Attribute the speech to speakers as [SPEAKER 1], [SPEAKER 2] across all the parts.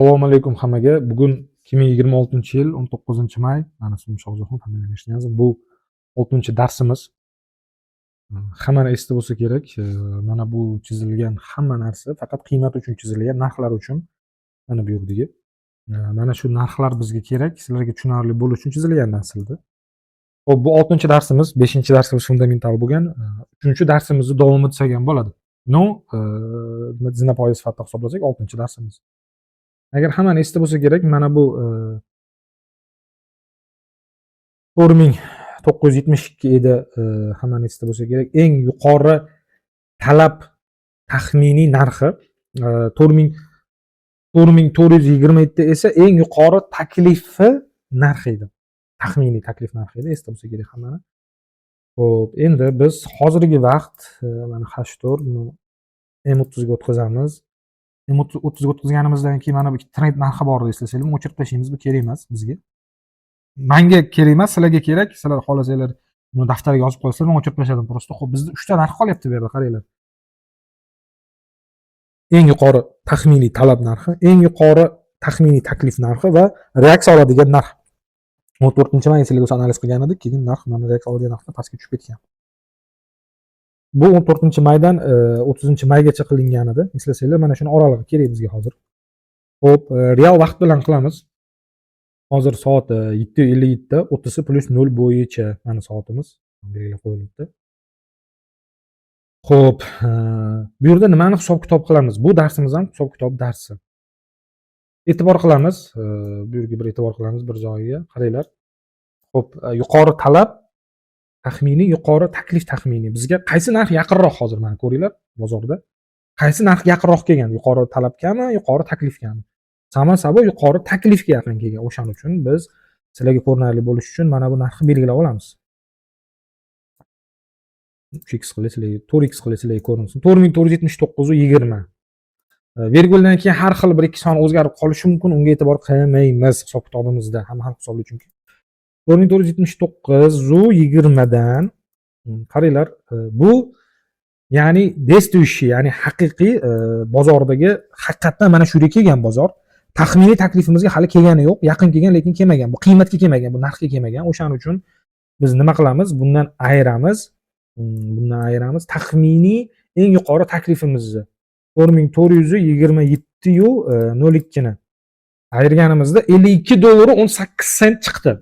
[SPEAKER 1] Assalomu alaykum hammaga. Bugun 2026-yil 19-may. Mana ismim Shohjahon, familiyam eshitgansiz. Bu 6-darsimiz. Hammani esda bo'lsa kerak. Mana bu chizilgan hamma narsa faqat qiymat uchun chizilgan, narxlar uchun. Mana bu yerdagi. Mana shu narxlar bizga kerak, sizlarga tushunarli bo'lishi uchun chizilgan narsalar. Xo'p, bu 6-darsimiz, 5-darsimiz fundamental bo'lgan. 3-darsimizni davom etsak ham bo'ladi. No, zinapoya sifatida hisoblasak 6-darsimiz. Agar hammani esda bo'lsa kerak, mana bu 4972 edi, hammani esda bo'lsa kerak. Eng yuqori talab taxminiy narxi 4427 esa eng yuqori taklifi narxi edi. Taxminiy taklif narxi edi, esda bo'lsa kerak hammani. Xo'p, endi biz hozirgi vaqt mana H4 buni M30 ga o'tkazamiz. M30 ga o'tkazganimizdan keyin mana bu trend narxi bor edi, eslasanglar, buni o'chirib tashlaymiz, bu kerak emas bizga. Menga kerak emas, sizlarga kerak. Sizlar xohlasanglar buni daftarga yozib qo'yasizlar, men o'chirib tashladim prosta. Xo'p, bizda 3 ta narx qolyapti bu yerda, qaranglar. Eng yuqori taxminiy talab narxi, eng yuqori taxminiy taklif narxi va reaksiya oladigan narx. 14-may sizlarga o'sha analiz qilgan edik, keyin narx mana reaksiya oladigan narxdan pastga tushib ketgan. Bu 14-maydan 30-maygacha qilingan edi. Eslasanglar, mana shuni oralig'i kerak bizga hozir. Xo'p, real vaqt bilan qilamiz. Hozir soat 7:57 o'ttisi plus 0 bo'yicha mana soatimiz belgilab qo'yilibdi. Xo'p, bu yerda nimani hisob-kitob qilamiz? Bu darsimiz ham hisob-kitob darsi. E'tibor qilamiz, bu yerga bir e'tibor qilamiz bir joyiga. Qaranglar. Xo'p, yuqori talab taxminiy, yuqori taklif taxminiy. Bizga qaysi narx yaqinroq hozir mana ko'ringlar bozorda. Qaysi narx yaqinroq kelgan? Yuqori talabgami, yuqori taklifgami? Samo-sabo yuqori taklifga yaqin kelgan. O'shaning uchun biz sizlarga ko'rinarli bo'lish uchun mana bu narxni belgilab olamiz. 3x qilasizlar, 4x qilasizlar ko'rinsin. 4479 20. Verguldan keyin har xil 1-2 son o'zgarib qolishi mumkin. Unga e'tibor qilmaymiz hisob-kitobimizda. Hamma ham hisobli chunki. 4479 20 dan qaranglar, bu ya'ni действующий, ya'ni haqiqiy bozordagi haqiqatan mana shu yerga kelgan bozor. Taxminiy taklifimizga hali kelgani yo'q, yaqin kelgan lekin kelmagan. Bu qiymatga kelmagan, bu narxga kelmagan. O'shaning uchun biz nima qilamiz? Bundan ayiramiz. Taxminiy eng yuqori taklifimizni 4427 yu 02 ni ayirganimizda 52 dollar 18 sent chiqdi.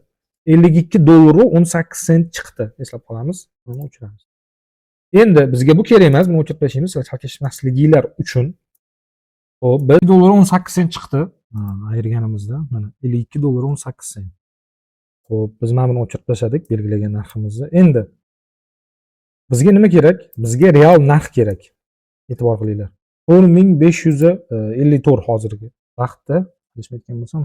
[SPEAKER 1] 52 dollar 18 sent chiqdi. Eslab qolamiz. Buni o'chiramiz. Endi bizga bu kerak emas, buni o'chirib tashlaymiz, chalkashmasliginglar uchun. Xo'p, 1 dollar 18 sent chiqdi. Ayirganimizda mana 52 dollar 18 sent. Xo'p, biz mana buni o'chirib tashladik, belgilagan narximizni. Endi bizga nima kerak? Bizga real narx kerak. E'tibor qilinglar. 4554 hozirgi vaqtda, adashmayotgan bo'lsam,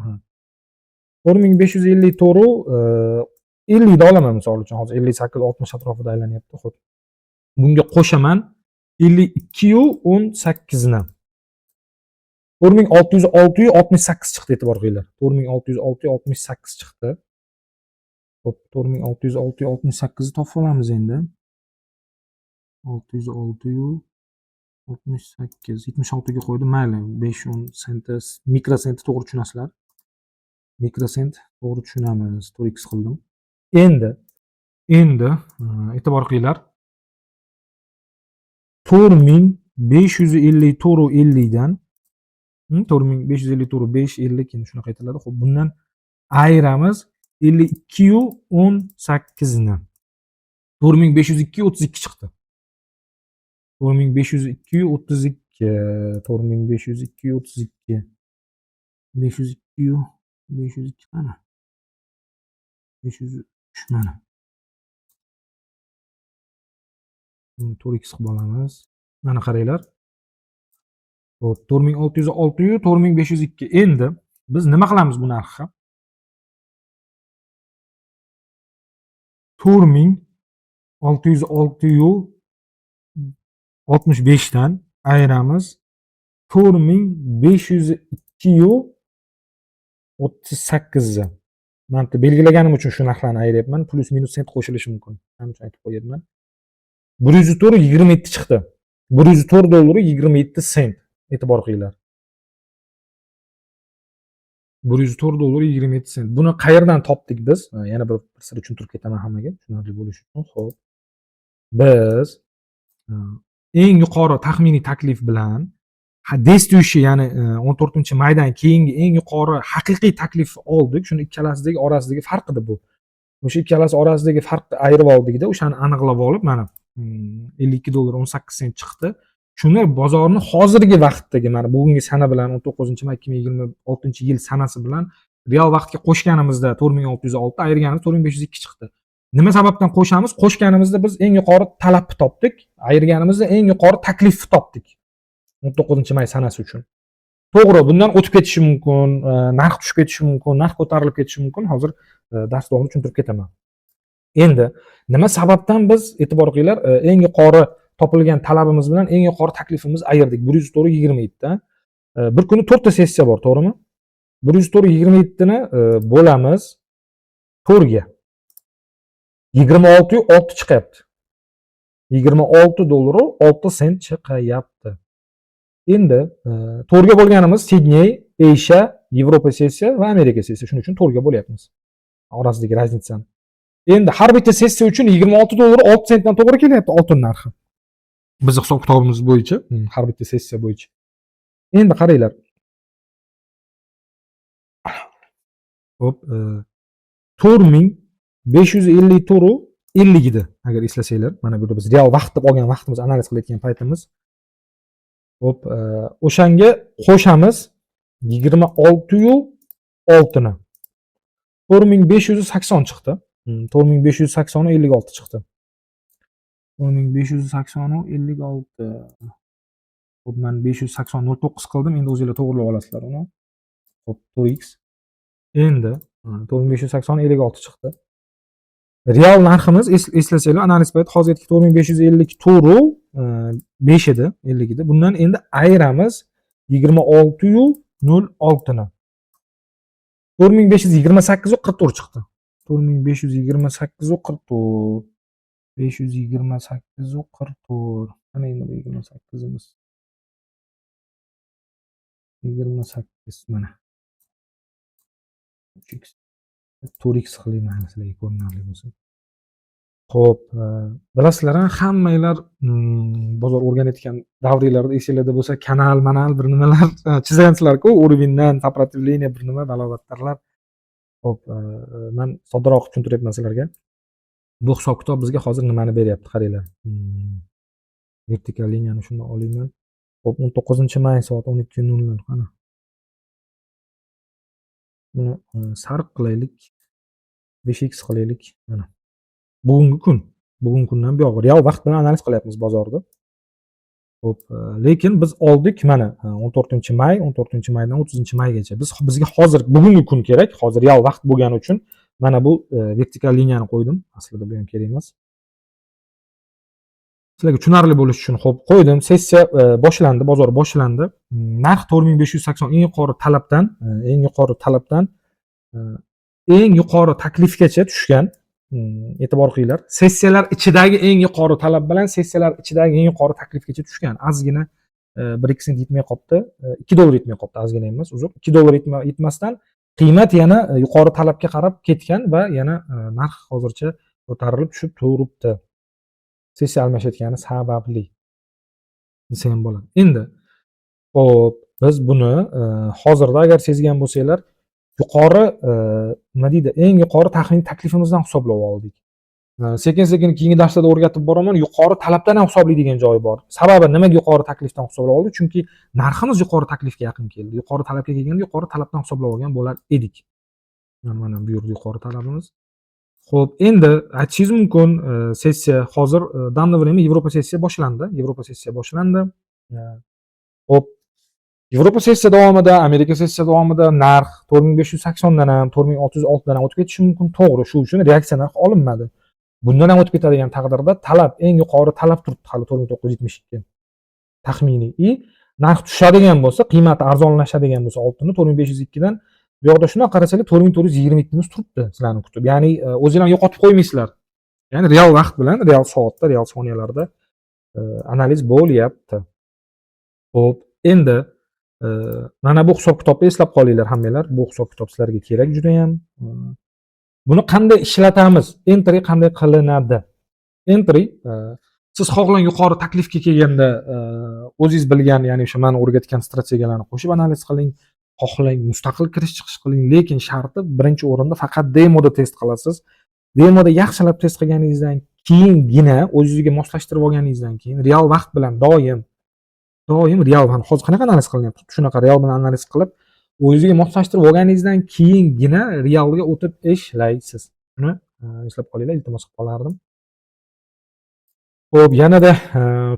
[SPEAKER 1] 4554 50 da olaman misol uchun. Hozir 58-60 atrofida aylanyapti. Xo'p. Bunga qo'shaman 52 yu 18 ni. 4606.68 chiqdi, e'tibor qilinglar. 4606.68 chiqdi. Xo'p, 4606.68 ni topib olamiz endi. 606.68 76 ga qo'ydim, mayli. 5-10 sent, mikrosent to'g'ri tushunasizlar. Mikrosent to'g'ri tushunamiz. 4x qildim. Endi e'tibor qilinglar. 4554.50 dan 4554.550 keyin shunaqa aytiladi. Xo'p, bundan ayiramiz 52 yu 18 ni. 4502.32 chiqdi. 4502.32 4502.32 502 mana. 503 mana. 4x qilib olamiz. Mana qaranglar. Xo'p, 4606 yu 4502. Endi biz nima qilamiz bu narxga? 4606 yu 65 dan ayiramiz 4502 yu 38 ni. Men belgilaganim uchun shu narxlarni ayiryapman. Plus minus sent qo'shilishi mumkin. Ham uchun aytib qo'yayapman. 104.27 chiqdi. 104 dollar 27 sent. E'tibor qilinglar. $104.27. Buni qayerdan topdik biz? Yana bir sir tushuntirib ketaman hammaga, tushunarli bo'lishi uchun. Xo'p. Biz eng yuqori taxminiy taklif bilan действующий, ya'ni 14-maydan keyingi eng yuqori haqiqiy taklifni oldik. Shuni ikkalasidagi orasidagi farq edi bu. O'sha ikkalasi orasidagi farqni ayirib oldikda, o'shani aniqlab olib, mana $52.18 chiqdi. Shuni bozorni hozirgi vaqtdagi, mana bugungi sana bilan 19-may 2026-yil sanasi bilan real vaqtga qo'shganimizda 4606, ayirganimiz 4502 chiqdi. Nima sababdan qo'shamiz? Qo'shganimizda biz eng yuqori talabni topdik, ayirganimizda eng yuqori taklifni topdik. 19-may sanasi uchun. To'g'ri, bundan o'tib ketishi mumkin, narx tushib ketishi mumkin, narx ko'tarilib ketishi mumkin. Hozir dars davomida tushuntirib ketaman. Endi nima sababdan biz, e'tibor qilinglar, eng yuqori topilgan talabimiz bilan eng yuqori taklifimiz ayirdik 104.27 dan. Bir kuni 4 ta sessiya bor, to'g'rimi? 104.27 ni bo'lamiz 4 ga. 26.6 chiqyapti. $26.6 chiqayapti. Endi 4 ga bo'lganimiz Sidney, Asia, Yevropa sessiya va Amerika sessiya. Shuning uchun 4 ga bo'lyapmiz. Orasidagi razницani. Endi har bitta sessiya uchun $26.6 dan to'g'ri kelyapti oltin narxi. Bizning hisob kitobimiz bo'yicha, har bitta sessiya bo'yicha. Endi qaranglar. Hop, 4554.50 edi, agar eslasanglar. Mana bu yerda biz real vaqt deb olgan vaqtimiz, analiz qilayotgan paytimiz. Hop, o'shanga qo'shamiz 26.6 ni. 4580 chiqdi. 4580.56 chiqdi. 4580.56. Hop, men 580.09 qildim. Endi o'zingizlar to'g'rilab olasizlar uni. Hop, 4x. Endi 4580.56 chiqdi. Real narximiz eslasanglar, analiz payti hozirgi 4554.5 edi, 50 edi. Bundan endi ayiramiz 26.06 ni. 4528.44 chiqdi. 4528.44. 528.44. Mana endi 28imiz. 28 mana. 4x qilayman sizlarga ko'rinarli bo'lsin. Xo'p, bilasizlar, hammanglar bozor o'rganayotgan davringlarda esinglarda bo'lsa, kanal, bir nimalar chizansizlar-ku, уровеньdan, сопротивление bir nima balobatlarlar. Xo'p, men soddaroq tushuntiryapman sizlarga. Bu hisob kitob bizga hozir nimani beryapti, qaranglar. Vertikal liniyani shundan olayman. Xo'p, 19-may soat 12:00 qani. Buni sariq qilaylik. 5x qilaylik. Mana. Bugungi kundan buyog'i real vaqt bilan analiz qilyapmiz bozorda. Xo'p, lekin biz oldik mana 14-may, 14-maydan 30-maygacha. Bizga hozir bugungi kun kerak. Hozir real vaqt bo'lgani uchun mana bu vertikal liniyani qo'ydim. Aslida bu ham kerak emas. Sizlarga tushunarli bo'lishi uchun xo'p qo'ydim. Sessiya boshlandi, bozor boshlandi. Narx 4580 eng yuqori talabdan eng yuqori taklifgacha tushgan. E'tibor qilinglar. Sessiyalar ichidagi eng yuqori talab bilan sessiyalar ichidagi eng yuqori taklifgacha tushgan. Ozgina 1 sent yetmay qoldi. $2 yetmay qoldi, ozgina emas, uzr. $2 yetmasdan qiymat yana yuqori talabga qarab ketgan va yana narx hozircha ko'tarilib tushib turibdi. Sessiya almashayotgani sababli desa ham bo'ladi. Endi xo'p, biz buni hozirda agar sezgan bo'lsanglar, yuqori nima deydi, eng yuqori taxminiy taklifimizdan hisoblab oldik. Sekin-sekin keyingi darslarda o'rgatib boraman, yuqori talabdan ham hisoblaydigan joyi bor. Sababi nimaga yuqori taklifdan hisoblab oldik? Chunki narximiz yuqori taklifga yaqin keldi. Yuqori talabga kelganda yuqori talabdan hisoblab olgan bo'lar edik. Mana bu yerda yuqori talabimiz. Xo'p, endi aytishingiz mumkin, sessiya hozir damda время Yevropa sessiya boshlandi. Xo'p, Yevropa sessiya davomida, Amerika sessiya davomida narx 4580 dan ham, 4606 dan ham o'tib ketishi mumkin. To'g'ri, shu uchun reaksiya narxi olinmadi. Bundan ham o'tib ketadigan taqdirda talab, eng yuqori talab turibdi hali 4972 taxminiy. Narx tushadigan bo'lsa, qiymati arzonlashadigan bo'lsa, oltinni 4502 dan bu yoqda shunday qarasanglar 4422 miz turibdi sizlarni kutib. Ya'ni o'zingizlarni yo'qotib qo'ymaysizlar. Ya'ni real vaqt bilan, real soatda, real soniyalarda analiz bo'lyapti. Xo'p, endi Mana bu hisob-kitobni eslab qolinglar hammanglar. Bu hisob-kitob sizlarga kerak judayam. Buni qanday ishlatamiz? Entry qanday qilinadi? Entry siz xohlang yuqori taklifga kelganda o'zingiz bilgan, ya'ni o'sha men o'rgatgan strategiyalarni qo'shib analiz qiling, xohlang mustaqil kirish chiqish qiling, lekin sharti birinchi o'rinda faqat demoda test qilasiz. Demoda yaxshilab test qilganingizdan keyingina o'zingizga moslashtirib olganingizdan keyin real vaqt bilan doim real, hozir qanaqa analiz qilinyapti, shunaqa real bilan analiz qilib o'zingizga moslashtirib olganingizdan keyingina realga o'tib ishlaysiz. Buni eslab qolinglar, iltimos qilib qolardim. Xo'p, yanada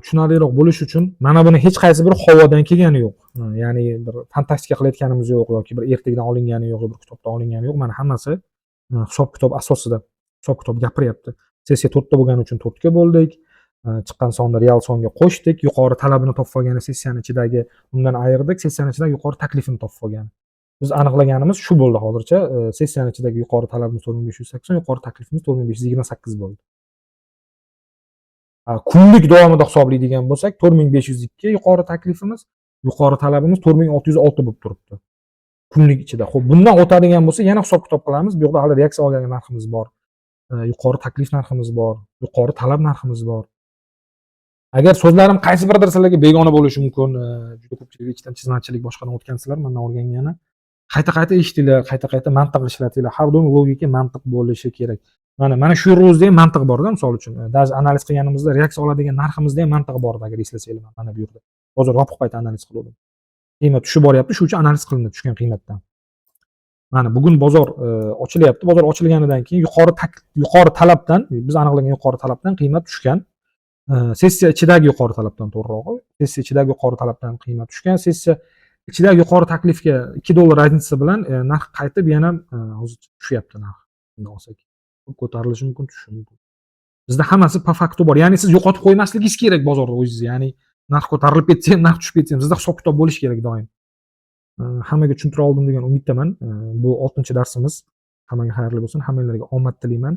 [SPEAKER 1] tushunarliroq bo'lishi uchun mana buni hech qaysi bir havodan kelgani yo'q. Ya'ni bir fantastika qilayotganimiz yo'q yoki bir ertakdan olingani yo'q, bir kitobdan olingani yo'q. Mana hammasi hisob-kitob asosida hisob-kitob gapiryapti. Sessiya 4 ta bo'lgani uchun 4 ga bo'ldik. Chiqqan sonni real songa qo'shdik. Yuqori talabini topib olgani sessiyani ichidagi undan ayirdik. Sessiyani ichidagi yuqori taklifini topib olgan. Biz aniqlaganimiz shu bo'ldi hozircha. Sessiyani ichidagi yuqori talabimiz 4580, yuqori taklifimiz 4528 bo'ldi. Kunlik davomida hisoblaydigan bo'lsak 4502 yuqori taklifimiz, yuqori talabimiz 4606 bo'lib turibdi. Kunlik ichida. Xo'p, bundan o'tadigan bo'lsa yana hisob-kitob qilamiz. Bu yerda hali reaksiya olgan narximiz bor. Yuqori taklif narximiz bor, yuqori talab narximiz bor. Agar so'zlarim qaysi biridir sizlarga begona bo'lishi mumkin, juda ko'pchilik ichdan chizmachilik boshqadan o'tgansizlar, mendan o'rgangani. Qayta-qayta eshitinglar, qayta-qayta mantiq ishlatinglar. Har doim logika mantiq bo'lishi kerak. Mana shu ro'zda ham mantiq bor-da, misol uchun. Даже analiz qilganimizda reaksiya oladigan narximizda ham mantiq bor, agar eslasanglar, mana bu yerda. Hozir yopiq qayta analiz qildim. Qiymat tushib boryapti, shuning uchun analiz qilindi tushgan qiymatdan. Mana bugun bozor ochilyapti. Bozor ochilganidan keyin yuqori talabdan, biz aniqlagan yuqori talabdan qiymat tushgan. Sessiya ichidagi yuqori talabdan to'g'rirog'i, sessiya ichidagi yuqori talabdan qiymat tushgan. Sessiya ichidagi yuqori taklifga $2 razницasi bilan narx qaytib yana hozir tushyapti narx. Bunday olsak, ko'tarilishi mumkin, tushishi mumkin. Bizda hammasi po faktu bor. Ya'ni siz yo'qotib qo'ymasligingiz kerak bozorda o'zingizni. Ya'ni narx ko'tarilib ketsa ham, narx tushib ketsa ham sizda hisob-kitob bo'lishi kerak doim. Hammaga tushuntira oldim degan umiddaman. Bu 6-darsimiz. Hammaga xayrli bo'lsin. Hammanglarga omad tilayman.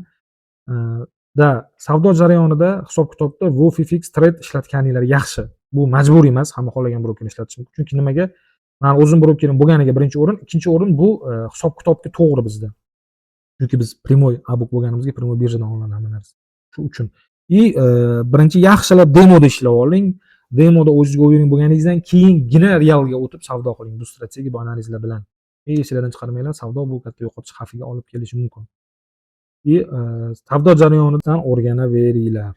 [SPEAKER 1] Savdo jarayonida hisob-kitobda WFX trade ishlatganinglar yaxshi. Bu majburiy emas, hamma xohlagan broker ishlatish mumkin. Chunki nimaga? Men o'zim brokerim bo'lganiga birinchi o'rin, ikkinchi o'rin bu hisob-kitobga to'g'ri bizda. Chunki biz primoy abuk bo'lganimizga primoy birjadan olinadi hamma narsa. Shu uchun. Birinchi yaxshilab demoda ishlab oling. Demoda o'zingizga o'yning bo'lganingizdan keyingina realga o'tib savdo qiling. Bu strategiya, bu analizlar bilan. Esingizdan chiqarmanglar, savdo bu katta yo'qotish xavfiga olib kelishi mumkin. Savdo jarayonidan o'rganaveringlar.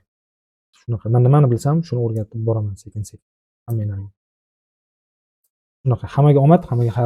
[SPEAKER 1] Shunaqa. Men nimani bilsam, shuni o'rgatib boraman sekin-sekin. Hammanglarga. Shunaqa. Hammaga omad, hammaga xayr.